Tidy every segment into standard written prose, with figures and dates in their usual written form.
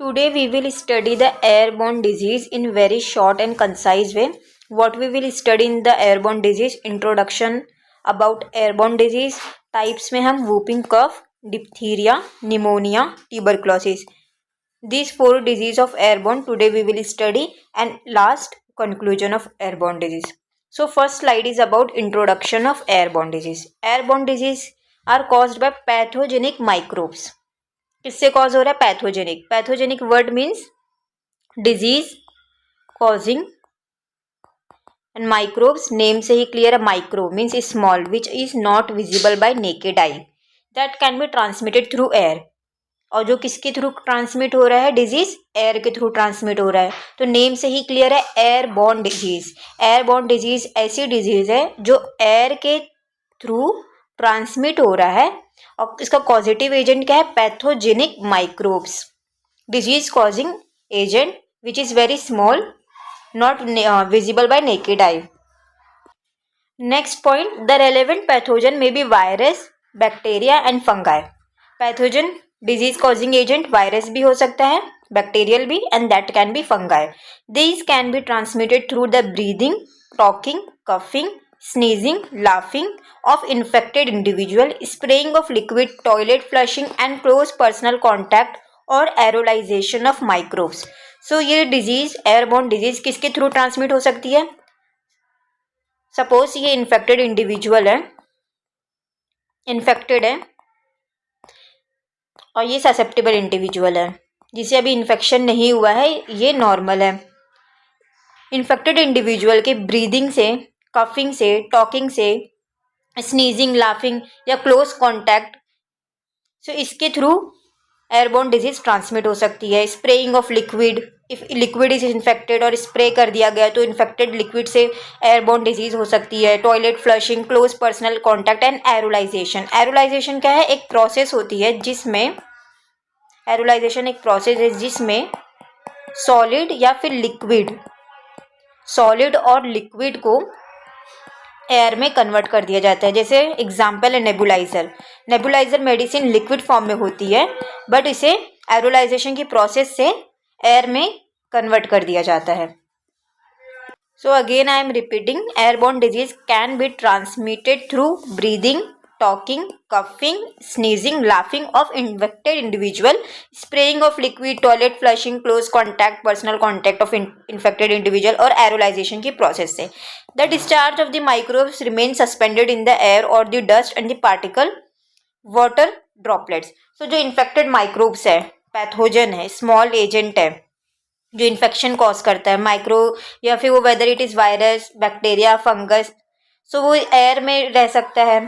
Today we will study the airborne disease in very short and concise way. What we will study in the airborne disease, introduction about airborne disease, types में हम whooping cough, diphtheria, pneumonia, tuberculosis. These 4 disease of airborne today we will study, and last conclusion of airborne disease. So first slide is about introduction of airborne disease. Airborne disease are caused by pathogenic microbes. किससे cause हो रहा है? Pathogenic. Pathogenic word means disease causing and microbes, name से ही clear है. Micro means small which is not visible bye naked eye, that can be transmitted through air. और जो किसके through transmit हो रहा है डिजीज? एयर के थ्रू ट्रांसमिट हो रहा है. तो नेम से ही क्लियर है, एयरबॉर्न डिजीज. एयरबॉर्न डिजीज ऐसी डिजीज है जो एयर के थ्रू ट्रांसमिट हो रहा है, और इसका कॉजेटिव एजेंट क्या है? Pathogenic microbes. Disease causing agent which is very small, not visible bye naked eye. Next point, the relevant pathogen may be virus, bacteria and fungi. Pathogen disease causing agent virus भी हो सकता है, bacterial भी, and that can be fungi. These can be transmitted through the breathing, talking, coughing, sneezing, laughing of infected individual, spraying of liquid, toilet flushing and close personal contact और aerolization of microbes. So ये disease, airborne disease किसके through transmit हो सकती है? Suppose ये infected individual है, infected है, और ये ससेप्टेबल इंडिविजुअल है जिसे अभी इन्फेक्शन नहीं हुआ है, ये नॉर्मल है. इन्फेक्टेड इंडिविजुअल के ब्रीदिंग से, कफिंग से, टॉकिंग से, स्नीजिंग, लाफिंग या क्लोज कॉन्टैक्ट, सो इसके थ्रू एयरबोर्न डिजीज ट्रांसमिट हो सकती है. Spraying of liquid, if liquid is infected और स्प्रे कर दिया गया तो इन्फेक्टेड लिक्विड से एयरबोर्न डिजीज हो सकती है. Toilet flushing, close personal contact and aerolization. Aerolization क्या है? एक प्रोसेस होती है जिसमें, एरोलाइजेशन एक प्रोसेस है जिसमें सॉलिड या फिर लिक्विड, सॉलिड और लिक्विड को एयर में कन्वर्ट कर दिया जाता है. जैसे एग्जाम्पल है nebuliser. Nebuliser medicine liquid form में होती है, बट इसे एरोलाइजेशन की प्रोसेस से एयर में कन्वर्ट कर दिया जाता है. So again I am repeating, airborne disease can be transmitted through breathing, talking, coughing, sneezing, laughing of infected individual, spraying of liquid, toilet flushing, close contact, personal contact of infected individual और aerolization की process से. The discharge of the microbes remain suspended in the air or the dust and the particle water droplets. So जो infected microbes है, pathogen है, small agent है जो infection cause करता है, माइक्रो या फिर वो whether it is virus, bacteria, fungus, so वो एयर में रह सकता है,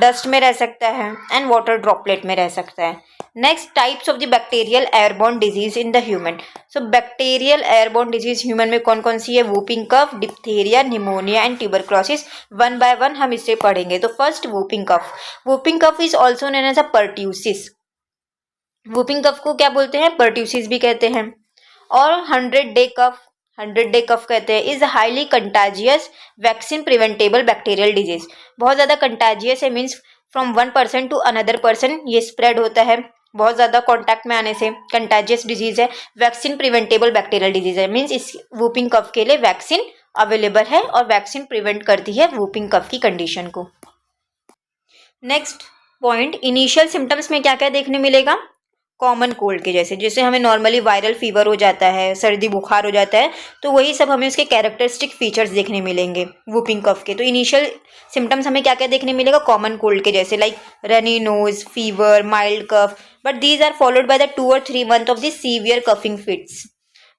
डस्ट में रह सकता है एंड वाटर ड्रॉपलेट में रह सकता है. Next, types of the bacterial airborne disease in the human. So bacterial airborne disease human में कौन कौन सी है? Whooping cough, diphtheria, pneumonia and tuberculosis. One by one हम इसे पढ़ेंगे. तो first, whooping cough. Whooping cough is also known as a pertussis. Whooping cough को क्या बोलते हैं? पर्ट्यूसिस भी कहते हैं. और 100-डे कफ, 100-डे कफ कहते हैं. Is highly contagious vaccine preventable bacterial disease. बहुत ज़्यादा कंटाजियस है, means from one person to another person ये स्प्रेड होता है बहुत ज़्यादा कॉन्टैक्ट में आने से. कंटाजियस डिजीज है, वैक्सीन प्रिवेंटेबल बैक्टीरियल डिजीज है, मीन्स इस वूपिंग कफ के लिए वैक्सीन अवेलेबल है और वैक्सीन प्रिवेंट करती है वूपिंग कफ की कंडीशन को. नेक्स्ट पॉइंट, इनिशियल सिम्टम्स में क्या क्या देखने मिलेगा? कॉमन कोल्ड के जैसे, जैसे हमें नॉर्मली वायरल फीवर हो जाता है, सर्दी बुखार हो जाता है, तो वही सब हमें उसके कैरेक्टरिस्टिक फीचर्स देखने मिलेंगे वूपिंग कफ के. तो इनिशियल सिम्टम्स हमें क्या क्या देखने मिलेगा? कॉमन कोल्ड के जैसे, like runny nose, fever, mild cough, but these are followed by the 2 और 3 month of the severe coughing fits.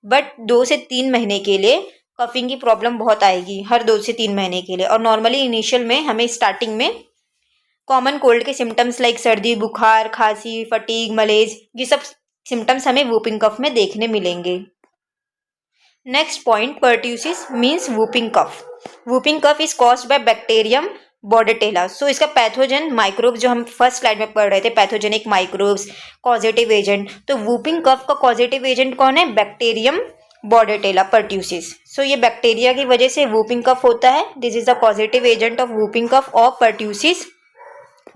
But 2 से 3 महीने के लिए कफिंग की प्रॉब्लम बहुत आएगी, हर 2 से 3 महीने के लिए. और नॉर्मली इनिशियल में हमें स्टार्टिंग में कॉमन कोल्ड के सिम्टम्स लाइक सर्दी, बुखार, खांसी, फटीग, मलेज, ये सब सिम्टम्स हमें वूपिंग कफ में देखने मिलेंगे. Next point, pertussis means whooping cough. Whooping cough is caused by bacterium Bordetella. So इसका पैथोजन माइक्रोब्स जो हम फर्स्ट स्लाइड में पढ़ रहे थे, पैथोजेनिक माइक्रोब्स, कॉजेटिव एजेंट. तो वूपिंग कफ का कॉजेटिव एजेंट कौन है? Bacterium बॉर्डेटेला pertussis. सो ये बैक्टीरिया की वजह से वूपिंग कफ होता है. This is the causative agent of whooping cough of pertussis,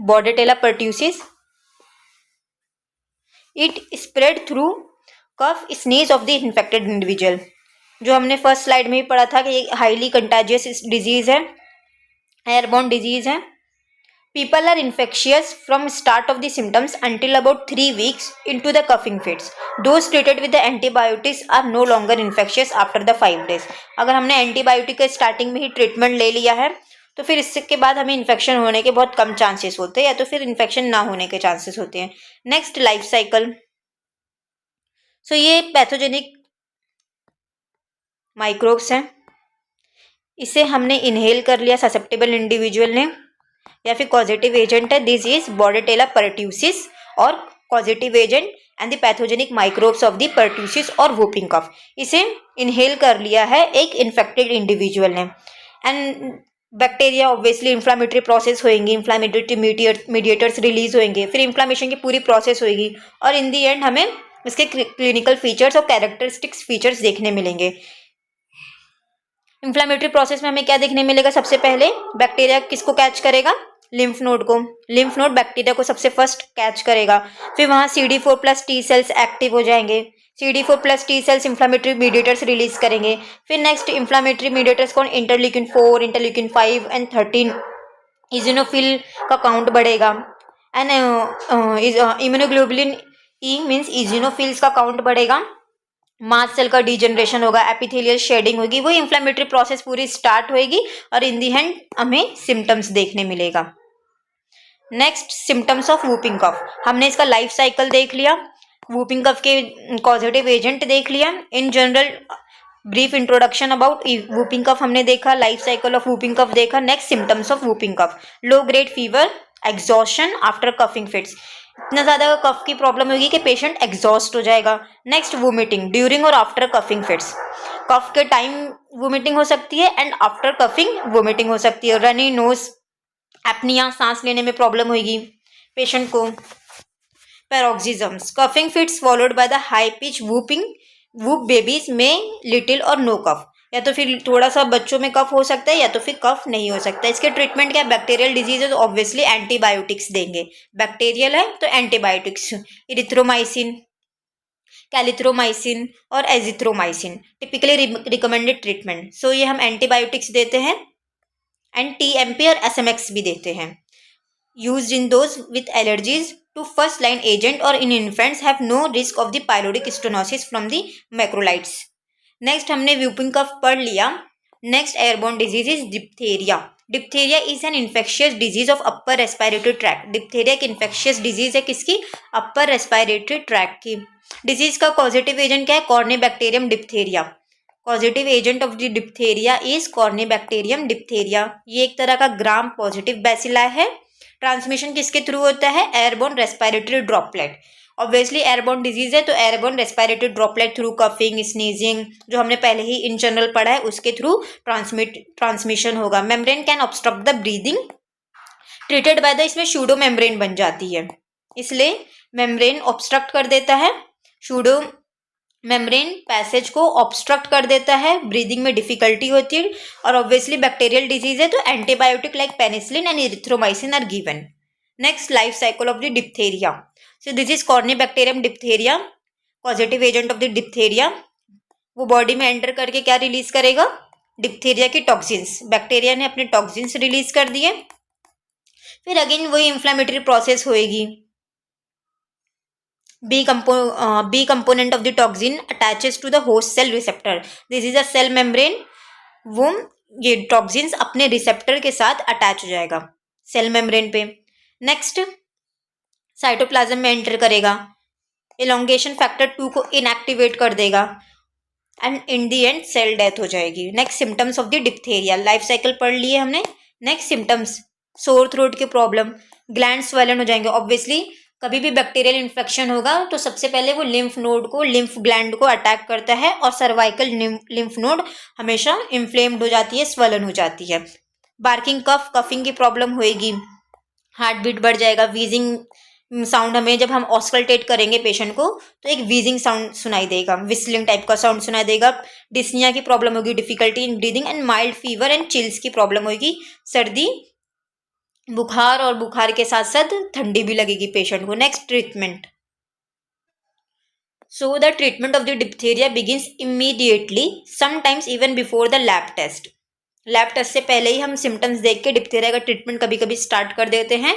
Bordetella pertussis. It spread through cough sneeze of the infected individual, जो हमने फर्स्ट स्लाइड में भी पढ़ा था कि ये हाईली कंटाजियस डिजीज है, एयरबॉर्न डिजीज है. People are infectious from start of the symptoms until about 3 weeks into the coughing fits. Those treated with the antibiotics are no longer infectious after the 5 days. अगर हमने antibiotic का starting में ही treatment ले लिया है तो फिर इसके बाद हमें इन्फेक्शन होने के बहुत कम चांसेस होते हैं, या तो फिर इन्फेक्शन ना होने के चांसेस होते हैं. Next, life cycle. सो ये पैथोजेनिक माइक्रोब्स हैं. इसे हमने इनहेल कर लिया ससेप्टेबल इंडिविजुअल ने, या फिर कॉजेटिव एजेंट है. दिस इज बॉर्डेटेला परट्यूसिस और causative agent and the pathogenic microbes of the pertussis और वूपिंग कफ. इसे इनहेल कर लिया है एक इन्फेक्टेड इंडिविजुअल ने. And bacteria obviously inflammatory process होएंगी, इन्फ्लामेटरी मीडिएटर्स रिलीज होंगे, फिर इन्फ्लामेशन की पूरी प्रोसेस होएगी और इन दी एंड हमें इसके क्लिनिकल फीचर्स और कैरेक्टरिस्टिक्स फीचर्स देखने मिलेंगे. इन्फ्लामेटरी प्रोसेस में हमें क्या देखने मिलेगा? सबसे पहले बैक्टीरिया किसको कैच करेगा? लिम्फ नोड को. लिम्फ नोड बैक्टीरिया को सबसे फर्स्ट कैच करेगा. फिर वहाँ CD4+ टी सेल्स एक्टिव हो जाएंगे. CD4+ T cells inflammatory mediators release करेंगे. फिर नेक्स्ट इन्फ्लामेटरी मीडिएटर्स कौन? Interleukin 4, interleukin 5 and 13. इजिनोफिल का काउंट बढ़ेगा एंड इम्यूनोग्लोबुलिन ई मीन्स इजिनोफिल्स का काउंट बढ़ेगा. मास्ट सेल का डिजनरेशन होगा, एपिथेलियल शेडिंग होगी, वो इन्फ्लामेटरी प्रोसेस पूरी स्टार्ट होएगी और इन दी एंड हमें सिम्टम्स देखने मिलेगा. Next, symptoms of whooping cough. हमने इसका लाइफ साइकिल देख लिया, वूपिंग कफ के कॉजेटिव एजेंट देख लिया, in general brief introduction about whooping cough हमने देखा, life cycle of whooping cough देखा. Next, symptoms of whooping cough. Low grade fever, exhaustion after coughing fits. इतना ज़्यादा कफ की प्रॉब्लम होगी कि पेशेंट एग्जॉस्ट हो जाएगा. नेक्स्ट, वोमिटिंग ड्यूरिंग और आफ्टर कफिंग फिट्स. कफ के टाइम वोमिटिंग हो सकती है एंड आफ्टर कफिंग वोमिटिंग हो सकती है. रनी नोज, एपनिया, सांस लेने में प्रॉब्लम होगी पेशेंट को. Paroxysms, coughing fits followed by the high pitch whooping. Whoop babies में लिटिल और नो कफ. या तो फिर थोड़ा सा बच्चों में कफ हो सकता है या तो फिर कफ नहीं हो सकता. इसके ट्रीटमेंट क्या? बैक्टीरियल डिजीज है तो ऑब्वियसली एंटीबायोटिक्स देंगे. बैक्टीरियल है तो एंटीबायोटिक्स, इरिथ्रोमाइसिन, कैलिथ्रोमाइसिन और एजिथ्रोमाइसिन टिपिकली रिकमेंडेड ट्रीटमेंट. सो ये हम एंटीबायोटिक्स देते हैं एंड TMP और SMX भी देते हैं. Used in those with allergies to first line agent or in infants have no risk of the pyloric stenosis from the macrolides. Next, हमने व्यूपिंग कफ पढ़ लिया. Next airborne disease is diphtheria. Diphtheria is an infectious disease of upper respiratory tract. Diphtheria एक infectious disease है किसकी? अपर respiratory tract की. Disease का positive agent क्या है? Corynebacterium diphtheria. Positive agent of the diphtheria is corynebacterium diphtheria. ये एक तरह का ग्राम पॉजिटिव बैसिला है. ट्रांसमिशन किसके थ्रू होता है? Airborne respiratory droplet. Obviously airborne disease है तो airborne respiratory droplet through coughing, sneezing, जो हमने पहले ही इन जनरल पढ़ा है उसके थ्रू ट्रांसमिशन होगा. Membrane can obstruct the breathing treated by the, इसमें शूडो मेम्ब्रेन बन जाती है इसलिए मेम्ब्रेन ऑब्स्ट्रक्ट कर देता है. शूडो मेम्ब्रेन पैसेज को ऑब्स्ट्रक्ट कर देता है, ब्रीदिंग में डिफिकल्टी होती है. और ऑब्वियसली बैक्टीरियल डिजीज है तो antibiotic like penicillin and erythromycin are given. Next, life cycle of the diphtheria. So this is corynebacterium diphtheria, positive agent of the diphtheria. वो बॉडी में एंटर करके क्या रिलीज करेगा? डिप्थेरिया की टॉक्सिन्स. बैक्टीरिया ने अपने टॉक्सिन्स रिलीज कर दिए, फिर अगेन वही इंफ्लेमेटरी प्रोसेस होएगी. B component of the toxin attaches to the host cell receptor. This is a cell membrane. वो ये टॉक्सिन्स अपने रिसेप्टर के साथ अटैच हो जाएगा सेल मेम्ब्रेन पे. नेक्स्ट, साइटोप्लाज्म में एंटर करेगा, इलोंगेशन फैक्टर 2 को इनएक्टिवेट कर देगा and in the end cell death हो जाएगी. Next, symptoms of the diphtheria. Life cycle पढ़ लिए हमने. नेक्स्ट, सिम्टम्स, सोर थ्रोट के प्रॉब्लम, ग्लैंड स्वेलन हो जाएंगे. ऑब्वियसली कभी भी बैक्टीरियल इन्फेक्शन होगा तो सबसे पहले वो लिम्फ नोड को, लिम्फ ग्लैंड को अटैक करता है और सर्वाइकल लिम्फ नोड हमेशा इन्फ्लेम्ड हो जाती है, स्वेलन हो जाती है. बार्किंग कफ, कफिंग की प्रॉब्लम होएगी, हार्ट बीट बढ़ जाएगा, वीजिंग साउंड, हमें जब हम ऑस्कल्टेट करेंगे पेशेंट को तो एक वीजिंग साउंड सुनाई देगा, विस्लिंग टाइप का साउंड सुनाई देगा. डिस्निया की प्रॉब्लम होगी, difficulty in breathing and mild fever and chills की प्रॉब्लम होगी. सर्दी, बुखार और बुखार के साथ साथ ठंडी भी लगेगी पेशेंट को. Next, treatment. So the treatment of the diphtheria begins immediately, sometimes even before the lab test. Lab test से पहले ही हम सिम्टम्स देख के डिप्थीरिया का ट्रीटमेंट कभी कभी स्टार्ट कर देते हैं.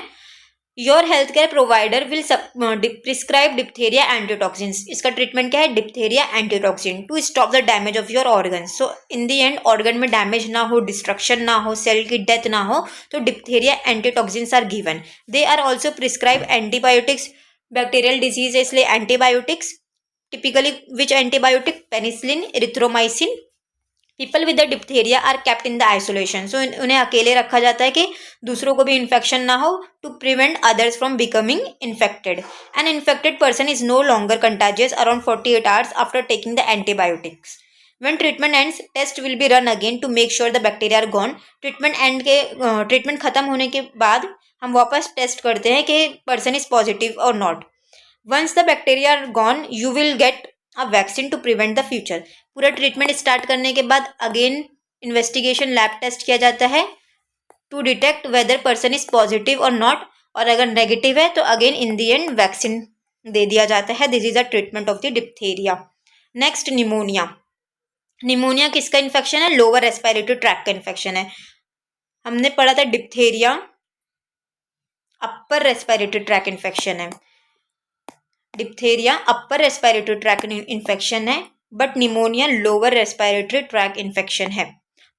Your health care provider will prescribe diphtheria antitoxins. इसका ट्रीटमेंट क्या है? Diphtheria antitoxin to stop the damage of your organ. So in the end organ में डैमेज ना हो, डिस्ट्रक्शन ना हो, सेल की डेथ ना हो, तो diphtheria antitoxins are given. They are also prescribe antibiotics. Bacterial disease है इसलिए antibiotics. Typically which antibiotic? Penicillin, erythromycin. People with the diphtheria are kept in the isolation. So उन्हें अकेले रखा जाता है कि दूसरों को भी इन्फेक्शन ना हो, to prevent others from becoming infected. An infected person is no longer contagious around 48 hours after taking the antibiotics. When treatment ends, test will be run again to make sure the bacteria are gone. Treatment खत्म होने के बाद हम वापस test करते हैं कि person is positive और not. Once the bacteria are gone, you will get a vaccine to prevent the future. पूरा ट्रीटमेंट स्टार्ट करने के बाद अगेन इन्वेस्टिगेशन लैब टेस्ट किया जाता है to detect whether person is positive और नॉट. और अगर नेगेटिव है तो again in the end vaccine दे दिया जाता है. This is the treatment of the diphtheria. Next, pneumonia. Pneumonia किसका इन्फेक्शन है? लोअर रेस्पिरेटरी ट्रैक्ट का इन्फेक्शन है. हमने पढ़ा था diphtheria upper respiratory tract infection है. Diphtheria upper respiratory tract infection है, but pneumonia lower respiratory tract infection है,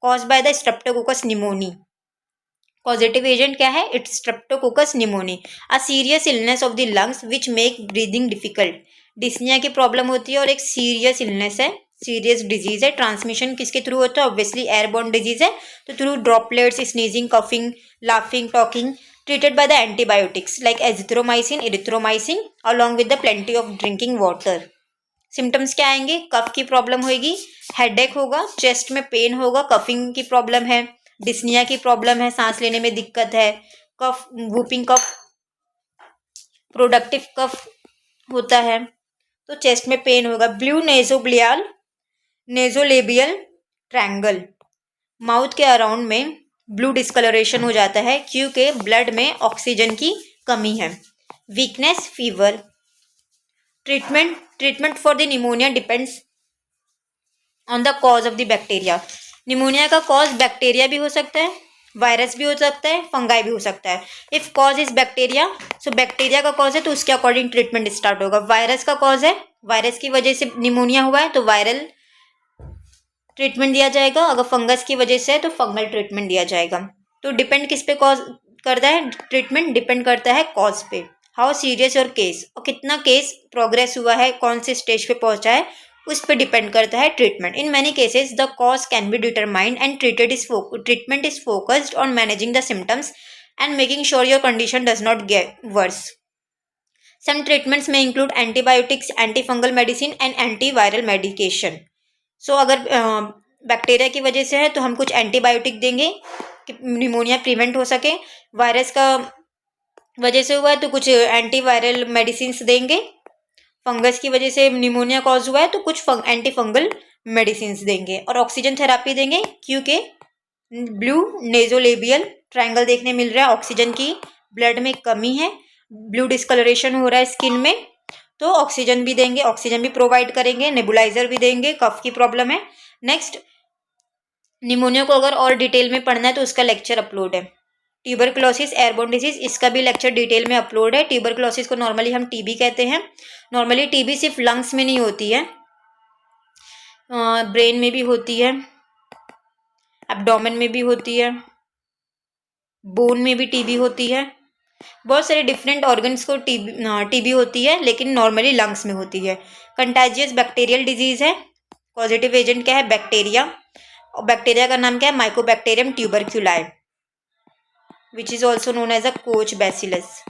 cause by the Streptococcus pneumoniae. Positive agent क्या है? It's streptococcus pneumoniae, a serious illness of the lungs which make breathing difficult. Dyspnoea की problem होती है और एक serious illness है, सीरियस डिजीज है. ट्रांसमिशन किसके थ्रू होता है? ऑब्वियसली एयरबोर्न डिजीज है, तो through droplets, sneezing, coughing, laughing, talking. Treated by the antibiotics like azithromycin, erythromycin along with the plenty of drinking water. Symptoms क्या आएंगे? कफ की प्रॉब्लम होगी, हेडेक होगा, चेस्ट में पेन होगा, कफिंग की प्रॉब्लम है, डिस्निया की प्रॉब्लम है, सांस लेने में दिक्कत है, कफ, वूपिंग कफ, प्रोडक्टिव कफ होता है, तो चेस्ट में पेन होगा. ब्लू नेजोब्लियल, नेजोलेबियल ट्रैंगल, माउथ के अराउंड में ब्लू डिस्कलरेशन हो जाता है क्योंकि ब्लड में ऑक्सीजन की कमी है. Weakness, fever. Treatment for the pneumonia depends on the cause of the bacteria. Pneumonia का कॉज बैक्टीरिया भी हो सकता है, वायरस भी हो सकता है, फंगाई भी हो सकता है. If cause is bacteria, so bacteria का कॉज है तो उसके अकॉर्डिंग ट्रीटमेंट स्टार्ट होगा. वायरस का कॉज है, वायरस की वजह से निमोनिया हुआ है तो वायरल ट्रीटमेंट दिया जाएगा. अगर फंगस की वजह से है तो फंगल ट्रीटमेंट दिया जाएगा. तो डिपेंड किस पे कॉज करता है? ट्रीटमेंट डिपेंड करता है कॉज पे. हाउ सीरियस योर केस, और कितना केस प्रोग्रेस हुआ है, कौन से स्टेज पे पहुंचा है, उस पर डिपेंड करता है treatment. In many cases the cause can be determined and treatment is focused on managing the symptoms and making sure your condition does not get worse. Some treatments में include antibiotics, anti fungal medicine and antiviral medication. So अगर bacteria की वजह से है तो हम कुछ antibiotic देंगे कि निमोनिया प्रिवेंट हो सके. वायरस का वजह से हुआ है तो कुछ एंटीवायरल मेडिसिन्स देंगे. फंगस की वजह से निमोनिया कॉज हुआ है तो कुछ एंटी फंगल मेडिसिन्स देंगे. और ऑक्सीजन थेरापी देंगे क्योंकि ब्लू नेजोलेबियल ट्रायंगल देखने मिल रहा है, ऑक्सीजन की ब्लड में कमी है, ब्लू डिस्कलरेशन हो रहा है स्किन में, तो ऑक्सीजन भी देंगे, ऑक्सीजन भी प्रोवाइड करेंगे, नेबुलाइजर भी देंगे. कफ की प्रॉब्लम है. नेक्स्ट, निमोनिया को अगर और डिटेल में पढ़ना है तो उसका लेक्चर अपलोड है. ट्यूबरक्लोसिस, एयरबोर्न डिजीज, इसका भी लेक्चर डिटेल में अपलोड है. ट्यूबरक्लोसिस को नॉर्मली हम टीबी कहते हैं. नॉर्मली टीबी सिर्फ लंग्स में नहीं होती है, ब्रेन में भी होती है, एब्डोमेन में भी होती है, बोन में भी टीबी होती है. बहुत सारे डिफरेंट ऑर्गन्स को टीबी होती है, लेकिन नॉर्मली लंग्स में होती है. कंटाजियस बैक्टीरियल डिजीज है. पॉजिटिव एजेंट क्या है? बैक्टीरिया. और बैक्टीरिया का नाम क्या है? Mycobacterium tuberculi, which is also known as a Koch bacillus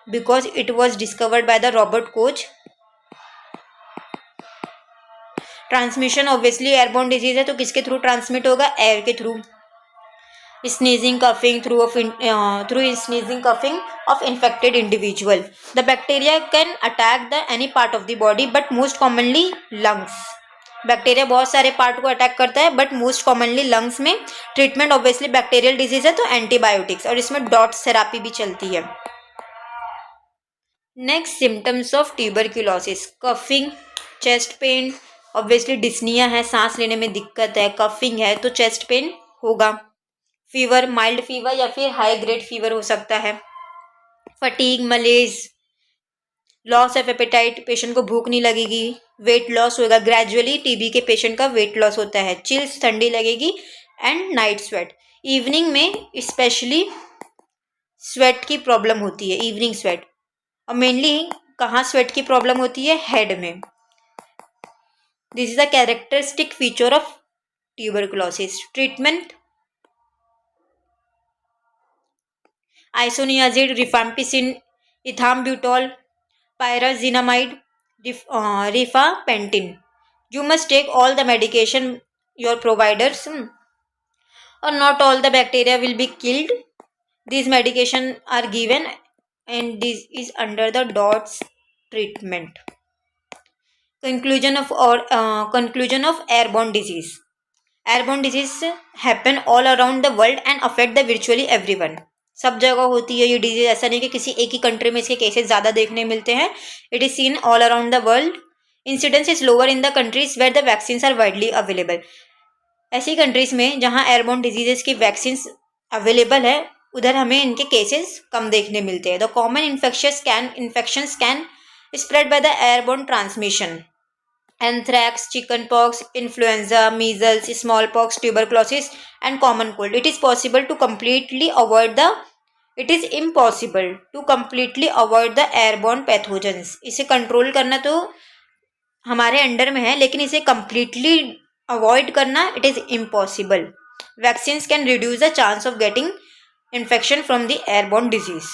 because it was discovered by the Robert Koch. Transmission obviously airborne disease है तो किसके थ्रू ट्रांसमिट होगा? एयर के through. Sneezing, coughing through sneezing, coughing of infected individual. The bacteria can attack any part of the body, but most commonly lungs. Bacteria बहुत सारे part को attack करता है, बट मोस्ट कॉमनली लंग्स में. Treatment obviously bacterial disease है तो antibiotics, और इसमें डॉट्स थेरापी भी चलती है. Next symptoms of tuberculosis, coughing, chest pain, obviously dyspnoea है, सांस लेने में दिक्कत है, कफिंग है तो चेस्ट पेन होगा। फीवर, माइल्ड फीवर या फिर हाई ग्रेड फीवर हो सकता है। Fatigue, malaise, loss of appetite, patient को भूख नहीं लगेगी। वेट लॉस होगा, ग्रेजुअली टीबी के पेशेंट का वेट लॉस होता है। चिल्स, ठंडी लगेगी एंड नाइट स्वेट, इवनिंग में स्पेशली स्वेट की प्रॉब्लम होती है, इवनिंग स्वेट। और मेनली कहाँ स्वेट की प्रॉब्लम होती है? हेड में। This is a characteristic feature of tuberculosis. Treatment, isoniazid, rifampicin, ethambutol, pyrazinamide, rifampicin. You must take all the medication your providers, or not all the bacteria will be killed. These medication are given and this is under the DOTS treatment. Conclusion of airborne disease. Airborne disease happen all around the world and affect the virtually everyone. सब जगह होती है ये disease, ऐसा नहीं कि किसी एक ही कंट्री में इसके केसेस ज़्यादा देखने मिलते हैं। It is seen all around the world. Incidence is lower in the countries where the vaccines are widely available. ऐसी कंट्रीज में जहाँ एयरबोर्न डिजीजेस की वैक्सीन्स अवेलेबल है उधर हमें इनके केसेस कम देखने मिलते हैं। The common infections can spread by the airborne transmission. anthrax, chickenpox, influenza, measles, smallpox, tuberculosis, and common cold. It is impossible to completely avoid the airborne pathogens. इसे कंट्रोल करना तो हमारे अंडर में है, लेकिन इसे completely अवॉइड करना it is impossible. Vaccines can reduce the chance of getting infection from the airborne disease.